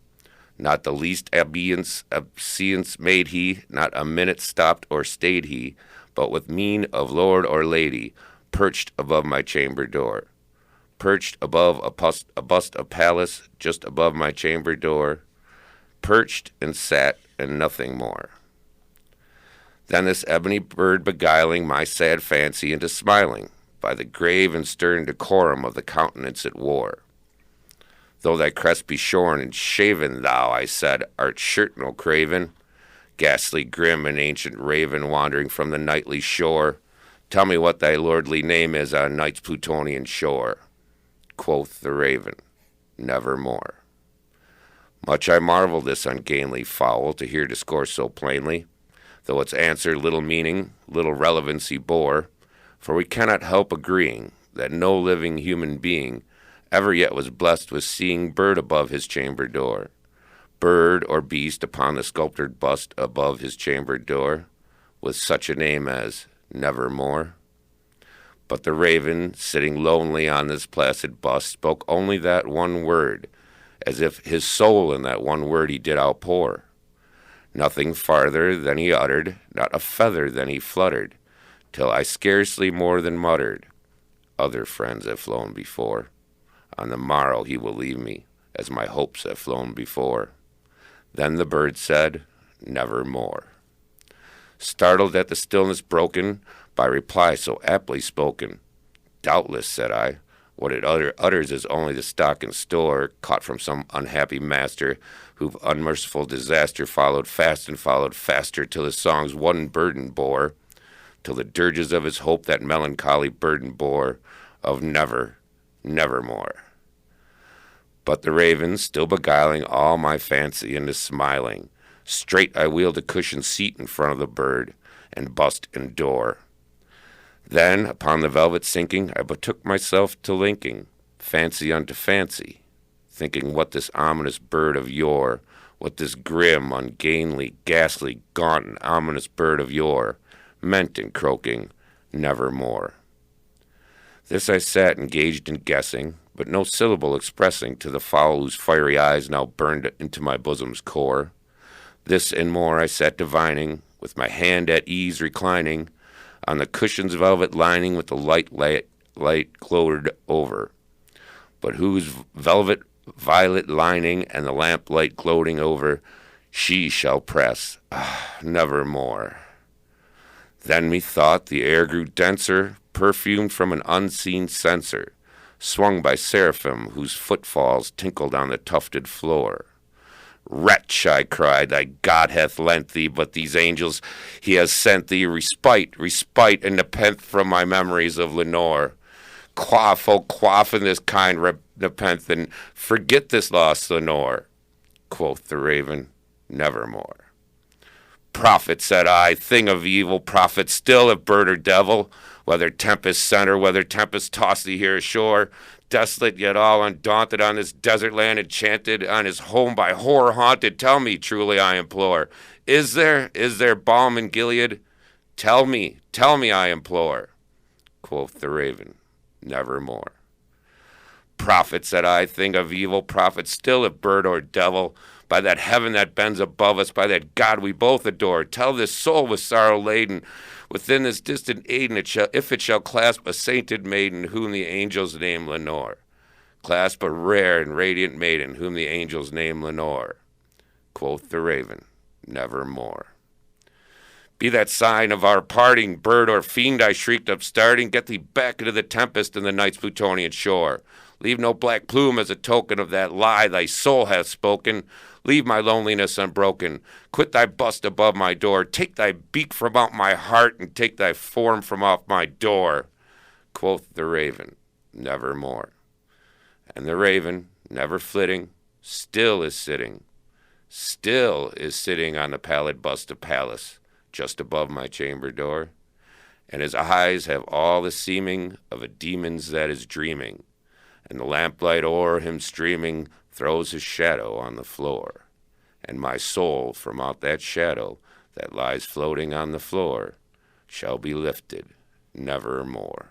Not the least obeisance made he, not a minute stopped or stayed he, but with mien of lord or lady, perched above my chamber door. Perched above a bust of Pallas, just above my chamber door. Perched and sat, and nothing more. Then this ebony bird beguiling my sad fancy into smiling, by the grave and stern decorum of the countenance it wore. "Though thy crest be shorn and shaven, thou," I said, "art shirt no craven, ghastly grim and ancient raven wandering from the nightly shore. Tell me what thy lordly name is on night's Plutonian shore." Quoth the raven, "Nevermore." Much I marveled this ungainly fowl to hear discourse so plainly, though its answer little meaning, little relevancy bore, for we cannot help agreeing that no living human being ever yet was blessed with seeing bird above his chamber door, bird or beast upon the sculptured bust above his chamber door, with such a name as Nevermore. But the raven, sitting lonely on this placid bust, spoke only that one word, as if his soul in that one word he did outpour. Nothing farther than he uttered, not a feather than he fluttered, till I scarcely more than muttered, "Other friends have flown before. On the morrow he will leave me, as my hopes have flown before." Then the bird said, "Nevermore." Startled at the stillness broken by reply so aptly spoken, "Doubtless," said I, "what it utters is only the stock and store caught from some unhappy master, whose unmerciful disaster followed fast and followed faster till his songs one burden bore. till the dirges of his hope that melancholy burden bore of never, nevermore. But the raven, still beguiling all my fancy into smiling, straight I wheeled a cushioned seat in front of the bird, and bust in door. Then, upon the velvet sinking, I betook myself to linking fancy unto fancy, thinking what this ominous bird of yore, what this grim, ungainly, ghastly, gaunt, and ominous bird of yore meant in croaking nevermore. This I sat engaged in guessing, but no syllable expressing to the fowl whose fiery eyes now burned into my bosom's core. This and more I sat divining, with my hand at ease reclining on the cushion's velvet lining with the light glowed over, but whose velvet violet lining and the lamplight gloating over she shall press, nevermore. Then methought the air grew denser, perfumed from an unseen censer, swung by seraphim whose footfalls tinkled on the tufted floor. Wretch, I cried, thy God hath lent thee, but these angels he has sent thee, respite, and nepenthe from my memories of Lenore. Quaff, oh quaff in this kind nepenthe, and forget this lost Lenore. Quoth the raven, nevermore. Prophet, said I, thing of evil, prophet still if bird or devil, whether tempest sent or whether tempest tossed thee here ashore, desolate yet all undaunted on this desert land enchanted, on his home by horror haunted, tell me truly I implore, is there balm in Gilead? Tell me, I implore. Quoth the raven, nevermore. Prophet, said I, thing of evil, prophet still if bird or devil, by that heaven that bends above us, by that God we both adore, tell this soul with sorrow laden, within this distant Aden, if it shall clasp a sainted maiden, whom the angels name Lenore. Clasp a rare and radiant maiden, whom the angels name Lenore. Quoth the raven, nevermore. Be that sign of our parting, bird or fiend, I shrieked upstarting, get thee back into the tempest and the night's Plutonian shore. Leave no black plume as a token of that lie thy soul hath spoken. Leave my loneliness unbroken. Quit thy bust above my door. Take thy beak from out my heart, and take thy form from off my door. Quoth the raven, nevermore. And the raven, never flitting, still is sitting on the pallid bust of Pallas, just above my chamber door. And his eyes have all the seeming of a demon's that is dreaming, and the lamplight o'er him streaming throws his shadow on the floor, and my soul from out that shadow that lies floating on the floor shall be lifted nevermore.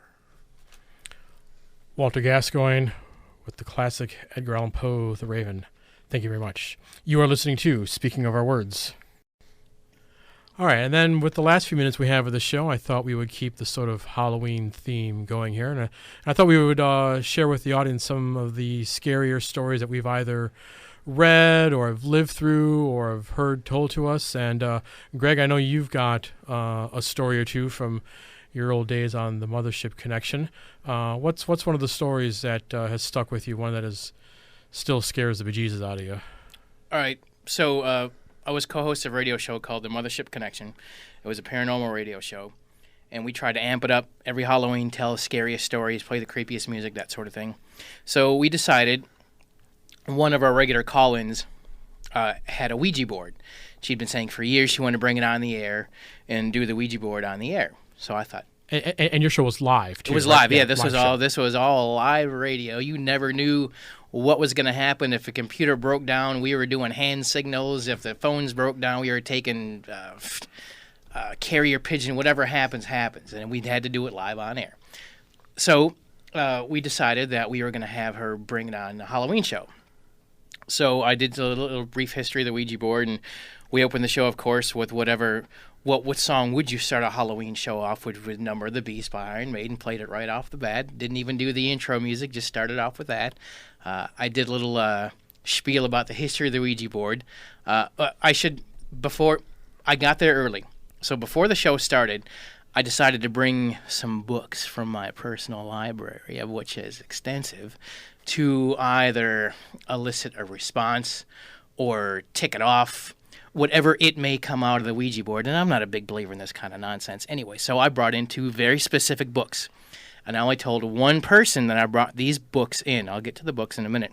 Walter Gascoigne with the classic Edgar Allan Poe, The Raven. Thank you very much. You are listening to Speaking of Our Words. All right, and then with the last few minutes we have of the show, I thought we would keep the sort of Halloween theme going here. And I thought we would share with the audience some of the scarier stories that we've either read or have lived through or have heard told to us. And Greg, I know you've got a story or two from your old days on the Mothership Connection. What's one of the stories that has stuck with you, one that still scares the bejesus out of you? All right, so I was co-host of a radio show called The Mothership Connection. It was a paranormal radio show, and we tried to amp it up every Halloween, tell the scariest stories, play the creepiest music, that sort of thing. So we decided one of our regular call-ins had a Ouija board. She'd been saying for years she wanted to bring it on the air and do the Ouija board on the air. So I thought. And your show was live, too. It was right? live, yeah. This was all live radio. You never knew what was going to happen. If a computer broke down, we were doing hand signals. If the phones broke down, we were taking carrier pigeon. Whatever happens. And we had to do it live on air. So we decided that we were going to have her bring it on the Halloween show. So I did a little brief history of the Ouija board, and we opened the show, of course, with what song would you start a Halloween show off with? Number of the Beast by Iron Maiden. Played it right off the bat. Didn't even do the intro music, just started off with that. I did a little spiel about the history of the Ouija board. Before I got there early, so before the show started, I decided to bring some books from my personal library, of which is extensive, to either elicit a response or tick it off whatever it may come out of the Ouija board. And I'm not a big believer in this kind of nonsense anyway. So I brought in 2 very specific books. And I only told one person that I brought these books in. I'll get to the books in a minute.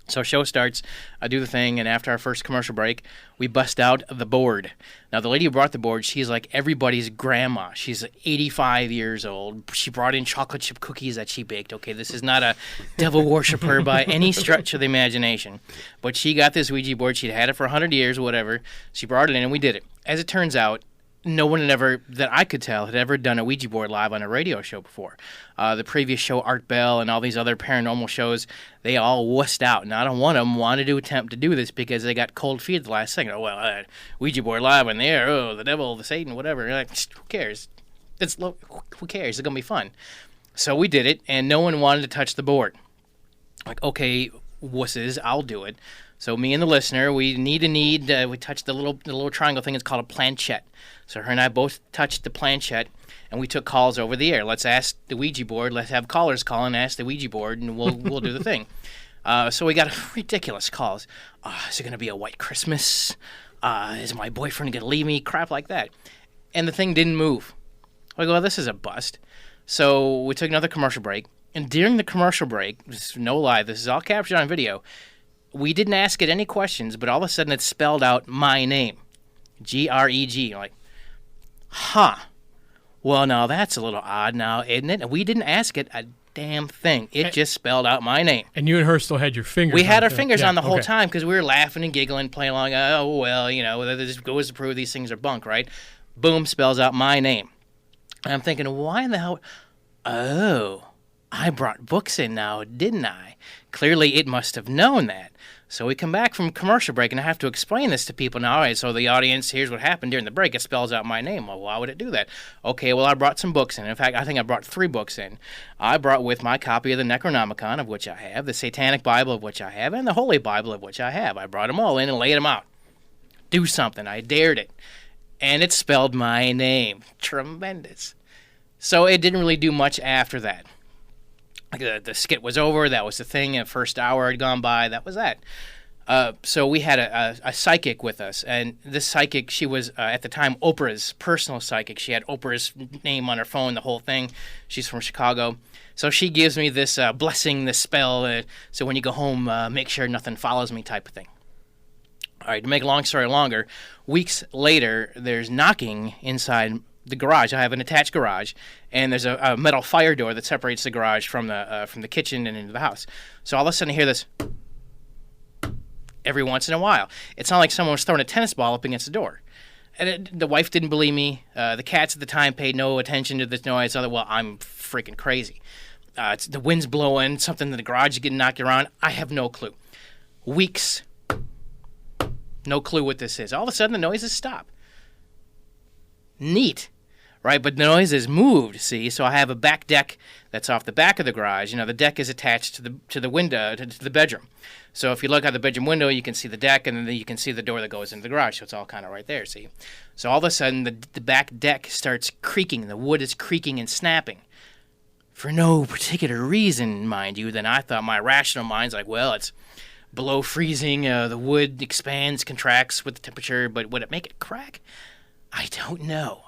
So show starts, I do the thing, and after our first commercial break, we bust out the board. Now, the lady who brought the board, she's like everybody's grandma. She's 85 years old. She brought in chocolate chip cookies that she baked. Okay, this is not a devil worshiper by any stretch of the imagination. But she got this Ouija board. She'd had it for 100 years or whatever. She brought it in, and we did it. As it turns out, no one had ever, that I could tell, had ever done a Ouija board live on a radio show before. The previous show, Art Bell, and all these other paranormal shows, they all wussed out. Not one of them wanted to attempt to do this because they got cold feet at the last second. Oh, well, Ouija board live on the air. Oh, the devil, the Satan, whatever. You're like, who cares? Who cares? It's going to be fun. So we did it, and no one wanted to touch the board. Like, okay, wusses, I'll do it. So me and the listener, we touched the little triangle thing. It's called a planchette. So her and I both touched the planchette, and we took calls over the air. Let's ask the Ouija board. Let's have callers call and ask the Ouija board, and we'll do the thing. So we got ridiculous calls. Is it going to be a white Christmas? Is my boyfriend going to leave me? Crap like that. And the thing didn't move. I go, well, this is a bust. So we took another commercial break, and during the commercial break, this is no lie, this is all captured on video, we didn't ask it any questions, but all of a sudden it spelled out my name. Greg. Like, huh. Well, now that's a little odd now, isn't it? We didn't ask it a damn thing. It just spelled out my name. And you and her still had your fingers We on had our the- fingers yeah, on the whole okay. time because we were laughing and giggling, playing along. Oh, well, this goes to prove these things are bunk, right? Boom, spells out my name. And I'm thinking, why in the hell? Oh, I brought books in now, didn't I? Clearly, it must have known that. So we come back from commercial break, and I have to explain this to people now. All right, so the audience, here's what happened during the break. It spells out my name. Well, why would it do that? Okay, well, I brought some books in. In fact, I think I brought 3 books in. I brought with my copy of the Necronomicon, of which I have, the Satanic Bible, of which I have, and the Holy Bible, of which I have. I brought them all in and laid them out. Do something. I dared it. And it spelled my name. Tremendous. So it didn't really do much after that. The skit was over. That was the thing. The first hour had gone by. That was that. So we had a psychic with us. And this psychic, she was, at the time, Oprah's personal psychic. She had Oprah's name on her phone, the whole thing. She's from Chicago. So she gives me this blessing, this spell. So when you go home, make sure nothing follows me type of thing. All right, to make a long story longer, weeks later, there's knocking inside the garage. I have an attached garage, and there's a metal fire door that separates the garage from the kitchen and into the house. So all of a sudden I hear this every once in a while. It's not like someone was throwing a tennis ball up against the door. And the wife didn't believe me. The cats at the time paid no attention to this noise. I thought, well, I'm freaking crazy. The wind's blowing, something in the garage is getting knocked around. I have no clue. Weeks, no clue what this is. All of a sudden the noises stop. Neat, right? But the noise is moved, see? So I have a back deck that's off the back of the garage. The deck is attached to the window, to the bedroom. So if you look out the bedroom window, you can see the deck, and then you can see the door that goes into the garage. So it's all kind of right there, see? So all of a sudden, the back deck starts creaking. The wood is creaking and snapping. For no particular reason, mind you. Then I thought, my rational mind's like, well, it's below freezing. The wood expands, contracts with the temperature, but would it make it crack? I don't know.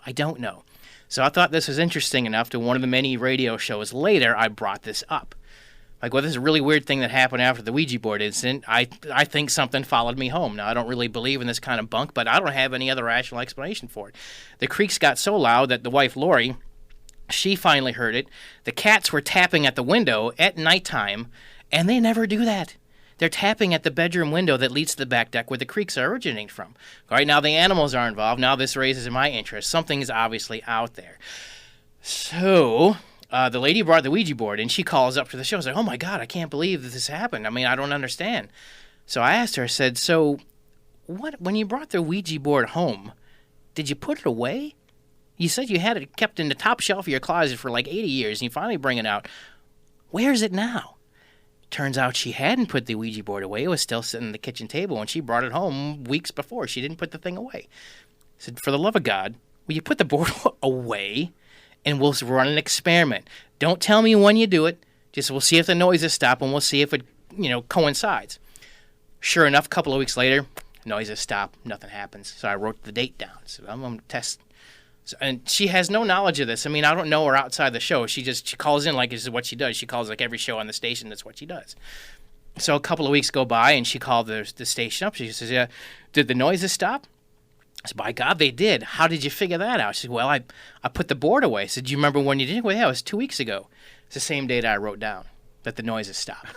So I thought this was interesting enough to one of the many radio shows later, I brought this up. Like, well, this is a really weird thing that happened after the Ouija board incident. I think something followed me home. Now, I don't really believe in this kind of bunk, but I don't have any other rational explanation for it. The creaks got so loud that the wife, Lori, she finally heard it. The cats were tapping at the window at nighttime, and they never do that. They're tapping at the bedroom window that leads to the back deck where the creaks are originating from. All right, now the animals are involved. Now this raises my interest. Something is obviously out there. So the lady brought the Ouija board, and she calls up to the show. She's like, oh, my God, I can't believe that this happened. I mean, I don't understand. So I asked her, I said, so when you brought the Ouija board home, did you put it away? You said you had it kept in the top shelf of your closet for like 80 years, and you finally bring it out. Where is it now? Turns out she hadn't put the Ouija board away. It was still sitting on the kitchen table when she brought it home weeks before. She didn't put the thing away. I said, for the love of God, will you put the board away and we'll run an experiment? Don't tell me when you do it. Just we'll see if the noises stop and we'll see if it, coincides. Sure enough, a couple of weeks later, Noises stop, nothing happens. So I wrote the date down. So I'm going to test. So, and she has no knowledge of this. I mean, I don't know her outside the show. She calls in like this is what she does. She calls like every show on the station. That's what she does. So a couple of weeks go by, and she called the station up. She says, "Yeah, did the noises stop?" I said, "By God, they did. How did you figure that out?" She said, "Well, I put the board away." I said, "Do you remember when you did it?" "Well, yeah, it was 2 weeks ago." It's the same date I wrote down that the noises stopped.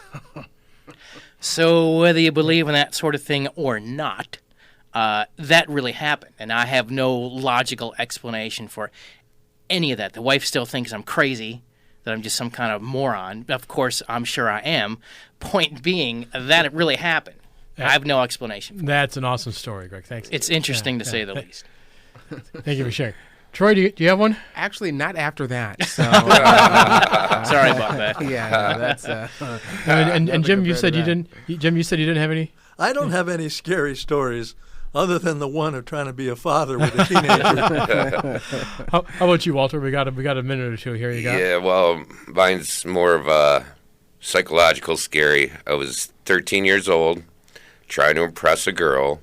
So whether you believe in that sort of thing or not, that really happened, and I have no logical explanation for any of that. The wife still thinks I'm crazy, that I'm just some kind of moron. Of course, I'm sure I am. Point being, that it really happened. I have no explanation for it. That's an awesome story, Greg. Thanks. It's interesting to say the least. Thank you for sharing. Troy, do you have one? Actually, not after that. So, Sorry about that. yeah, that's. And Jim, you said you didn't. Jim, you said you didn't have any. I don't have any scary stories other than the one of trying to be a father with a teenager. How about you, Walter? We got a minute or two here. You got. Yeah, well, mine's more of a psychological scary. I was 13 years old, trying to impress a girl.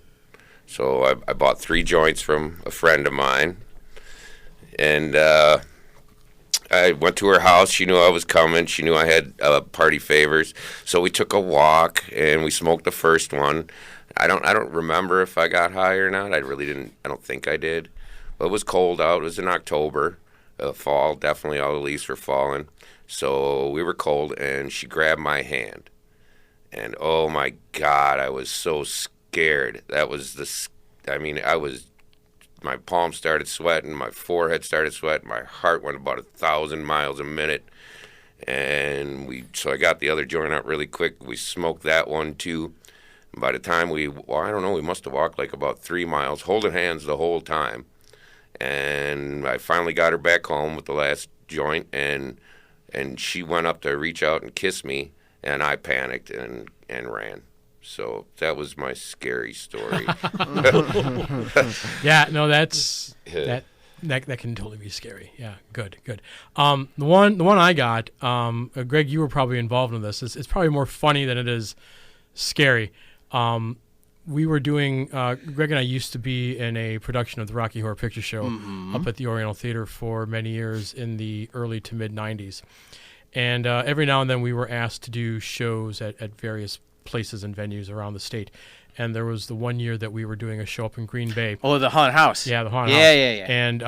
So I bought 3 joints from a friend of mine. And I went to her house. She knew I was coming. She knew I had party favors. So we took a walk, and we smoked the first one. I don't remember if I got high or not. I really didn't. I don't think I did. But it was cold out. It was in October, fall. Definitely all the leaves were falling. So we were cold, and she grabbed my hand. And, oh, my God, I was so scared. That was my palms started sweating, my forehead started sweating, my heart went about 1,000 miles a minute. And so I got the other joint out really quick. We smoked that one, too. By the time we must have walked like about 3 miles, holding hands the whole time. And I finally got her back home with the last joint, and she went up to reach out and kiss me, and I panicked and ran. So that was my scary story. Yeah, no, that can totally be scary. Yeah, good. The one I got, Greg, you were probably involved in this. It's probably more funny than it is scary. We were doing, Greg and I used to be in a production of the Rocky Horror Picture Show up at the Oriental Theater for many years in the early to mid 90s. And every now and then we were asked to do shows at various places and venues around the state. And there was the one year that we were doing a show up in Green Bay. Oh, the haunted house. Yeah, the haunted house. Yeah. And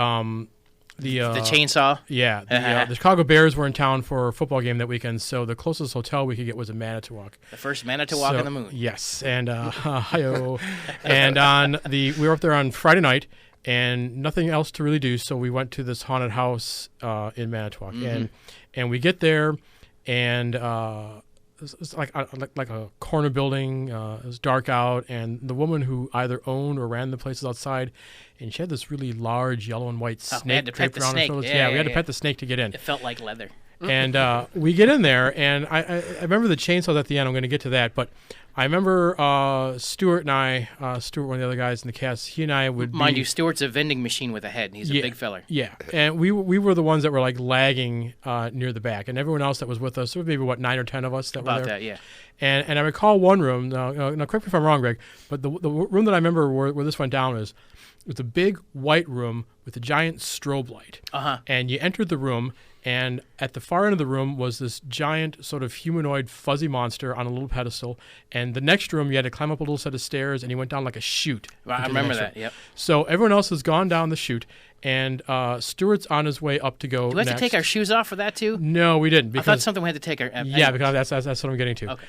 the chainsaw. Yeah, the Chicago Bears were in town for a football game that weekend, so the closest hotel we could get was in Manitowoc. The first Manitowoc on the moon. Yes, and hi-yo. And we were up there on Friday night, and nothing else to really do, so we went to this haunted house in Manitowoc, and we get there, and it's like a corner building. It was dark out, and the woman who either owned or ran the place was outside, and she had this really large yellow and white snake draped around her shoulders. Yeah, we had to pet the snake to get in. It felt like leather. And we get in there, and I remember the chainsaws at the end. I'm going to get to that, but I remember Stuart and I, Stuart, one of the other guys in the cast, he and I would Mind you, Stuart's a vending machine with a head, and he's a big feller. Yeah, and we were the ones that were like lagging near the back, and everyone else that was with us, there were maybe 9 or 10 of us that were there. About that, yeah. And I recall one room, now correct me if I'm wrong, Greg, but the room that I remember where this went down was a big white room with a giant strobe light. And you entered the room, and at the far end of the room was this giant sort of humanoid fuzzy monster on a little pedestal. And the next room, you had to climb up a little set of stairs, and you went down like a chute. I remember that, yep. So everyone else has gone down the chute, and Stuart's on his way up to go Do we have to take our shoes off for that, too? No, we didn't. Because, I thought something we had to take our... Yeah, because that's what I'm getting to. Okay.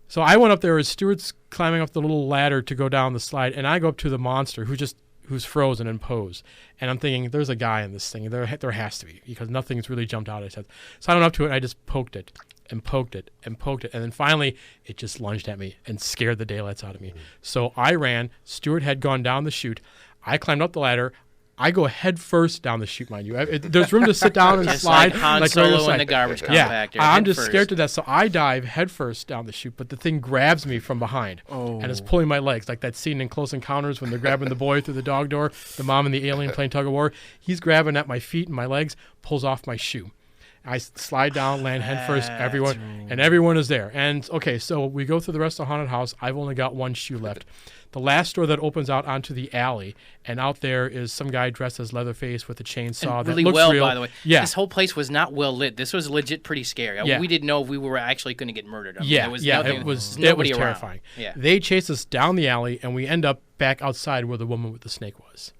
So I went up there as Stuart's climbing up the little ladder to go down the slide, and I go up to the monster who's frozen in pose. And I'm thinking, there's a guy in this thing. There has to be, because nothing's really jumped out at his head. So I went up to it, and I just poked it, and poked it, and poked it. And then finally, it just lunged at me and scared the daylights out of me. So I ran. Stuart had gone down the chute. I climbed up the ladder. I go head first down the chute, mind you. There's room to sit down and slide. Like Han Solo in the garbage compactor. I'm just scared to death. So I dive head first down the chute, but the thing grabs me from behind and is pulling my legs, like that scene in Close Encounters when they're grabbing the boy through the dog door, the mom and the alien playing tug of war. He's grabbing at my feet and my legs, pulls off my shoe. I slide down, land head first. Everyone is there. And okay, so we go through the rest of the haunted house. I've only got one shoe left. The last door that opens out onto the alley, and out there is some guy dressed as Leatherface with a chainsaw. And that really looks well, real. by the way. Yeah. This whole place was not well lit. This was legit pretty scary. Yeah. We didn't know if we were actually going to get murdered. I mean, Yeah, there it was nobody around. terrifying. Yeah. They chase us down the alley, and we end up back outside where the woman with the snake was.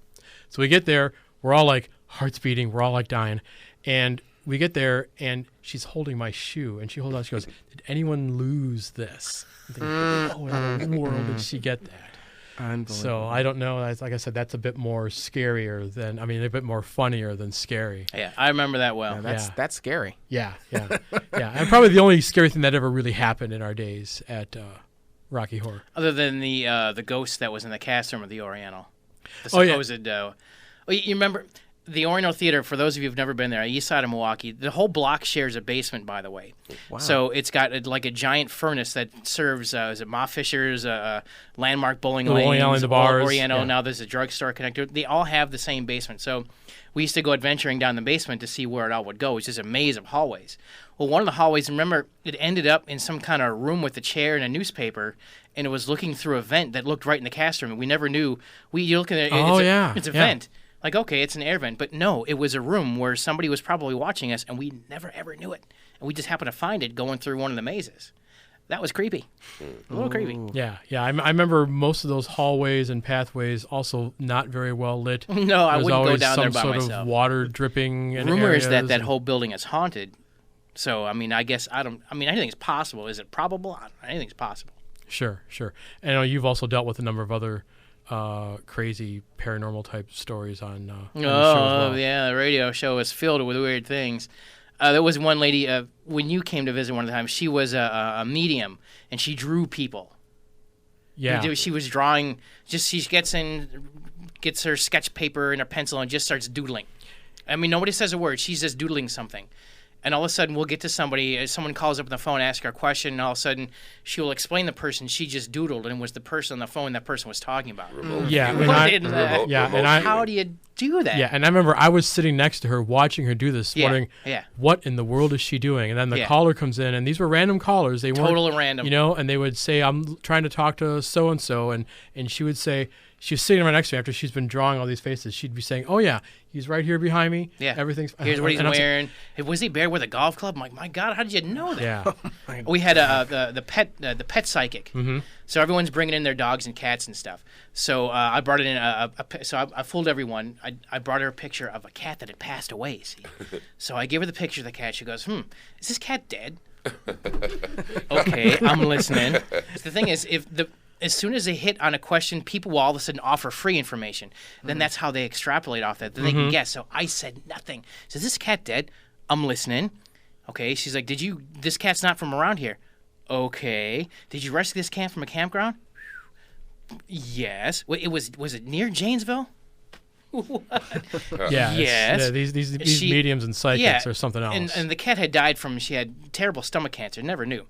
So we get there, we're all like hearts beating, we're all like dying, and we get there, and she's holding my shoe, and she holds out. She goes, "Did anyone lose this?" I'm thinking, oh, in the world did she get that? Unbelievable. So I don't know. Like I said, that's a bit more scarier than, a bit more funnier than scary. Yeah, I remember that well. Yeah, that's scary. Yeah. And probably the only scary thing that ever really happened in our days at Rocky Horror. Other than the ghost that was in the cast room of the Oriental. The Oh, yeah. supposed, you remember the Oriental Theater, for those of you who've never been there, east side of Milwaukee, the whole block shares a basement, by the way. Wow. So it's got like a giant furnace that serves, is it Ma Fisher's, Landmark Bowling Lanes, the bars. Oriental, Yeah. now there's a drugstore connected. They all have the same basement. So we used to go adventuring down the basement to see where it all would go. It's just a maze of hallways. Well, one of the hallways, remember, it ended up in some kind of room with a chair and a newspaper, and it was looking through a vent that looked right in the cast room. And we never knew. You look at it, it's a vent. Like, okay, it's an air vent. But no, it was a room where somebody was probably watching us, and we never, ever knew it. And we just happened to find it going through one of the mazes. That was creepy. A little creepy. Yeah. I remember most of those hallways and pathways also not very well lit. No, I There's wouldn't go always down there some by sort myself. of water dripping in Rumor is areas that and- whole building is haunted. So, I guess anything's possible. Is it probable? Anything's possible. Sure. And I know you've also dealt with a number of other crazy paranormal type stories on the show as well. Yeah, the radio show was filled with weird things. There was one lady, when you came to visit one of the times, she was a medium, and she drew people. Yeah. She was drawing, she gets her sketch paper and her pencil and just starts doodling. Nobody says a word. She's just doodling something. And all of a sudden, we'll get to somebody, someone calls up on the phone, asks her a question, and all of a sudden, she will explain the person she just doodled, and it was the person on the phone that person was talking about. Yeah. How do you do that? Yeah, and I remember I was sitting next to her watching her do this, wondering, yeah. what in the world is she doing? And then the caller comes in, and these were random callers. They weren't Total random. and they would say, "I'm trying to talk to so-and-so," and she would say, she was sitting right next to me after she's been drawing all these faces. She'd be saying, "Oh, yeah, he's right here behind me. Yeah. Everything's Here's what he's and I'm wearing. Was he bare with a golf club? I'm like, my God, how did you know that? Yeah. We had the pet psychic. Mm-hmm. So everyone's bringing in their dogs and cats and stuff. So I brought it in I fooled everyone. I brought her a picture of a cat that had passed away. See, so I gave her the picture of the cat. She goes, is this cat dead? Okay, I'm listening. The thing is, as soon as they hit on a question, people will all of a sudden offer free information. Then that's how they extrapolate off that. Then they can guess. So I said nothing. So is this cat dead? I'm listening. Okay. She's like, this cat's not from around here. Okay. Did you rescue this cat from a campground? Yes. Wait, was it near Janesville? What? Yeah. Yes. Yeah, these mediums and psychics are something else. And the cat had died she had terrible stomach cancer. Never knew.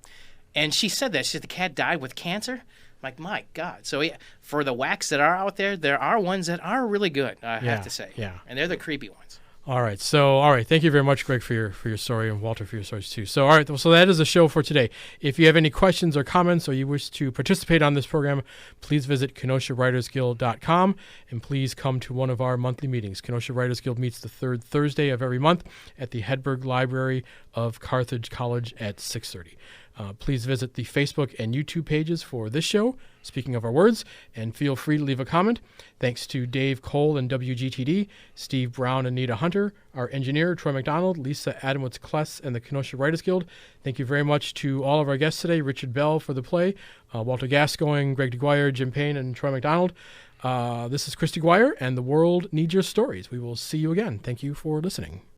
And she said that. She said the cat died with cancer. I'm like, my God. So, yeah, for the whacks that are out there are ones that are really good, I have to say. Yeah. And they're the creepy ones. All right. Thank you very much, Greg, for your story, and Walter for your stories too. So, all right. So that is the show for today. If you have any questions or comments, or you wish to participate on this program, please visit KenoshaWritersGuild.com, and please come to one of our monthly meetings. Kenosha Writers Guild meets the third Thursday of every month at the Hedberg Library of Carthage College at 6:30. Please visit the Facebook and YouTube pages for this show, Speaking of Our Words, and feel free to leave a comment. Thanks to Dave Cole and WGTD, Steve Brown and Nita Hunter, our engineer, Troy McDonald, Lisa Adamowitz-Kless, and the Kenosha Writers Guild. Thank you very much to all of our guests today, Richard Bell for the play, Walter Gascoigne, Greg Dequire, Jim Payne, and Troy McDonald. This is Chris Dequire, and the world needs your stories. We will see you again. Thank you for listening.